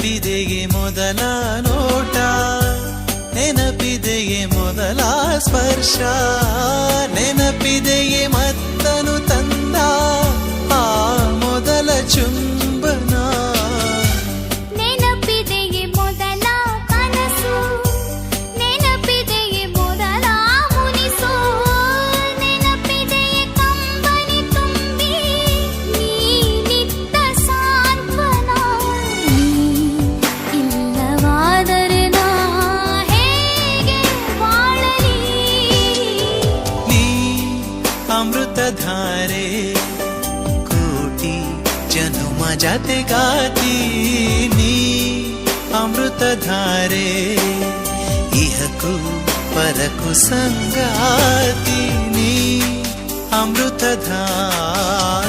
ನೆನಪಿದೆಯೇ ಮೊದಲ ನೋಟ, ನೆನಪಿದೆಯೇ ಮೊದಲ ಸ್ಪರ್ಶ, ನೆನಪಿದೆಯೇ ಮತ್ತನು ತಂದ ಆ ಮೊದಲ ಚುಂಬನ, ನೆನಪಿದೆಯೇ ಮೊದಲ ಕನಸು, ನೆನಪಿದೆಯೇ ಮೊದಲ ಮುನಿಸು, ನೆನಪಿದೆಯೇ ಕಂಬನಿ ತುಂಬಿ ನೀನಿದ್ದ ಸಾಂತ್ವನ. ನೀ ಇಲ್ಲವಾದರೆ ನಾ ಹೇಗೆ ಬಾಳಲಿ? ನೀ ಅಮೃತಧಾರೆ ಕೋಟಿ ಜನುಮ ಜತೆಗಾತಿ, ನೀ ಅಮೃತಧಾರೆ ಇಹಕು ಪರಕು ಸಂಗಾತಿ, ನೀ ಅಮೃತಧಾರೆ.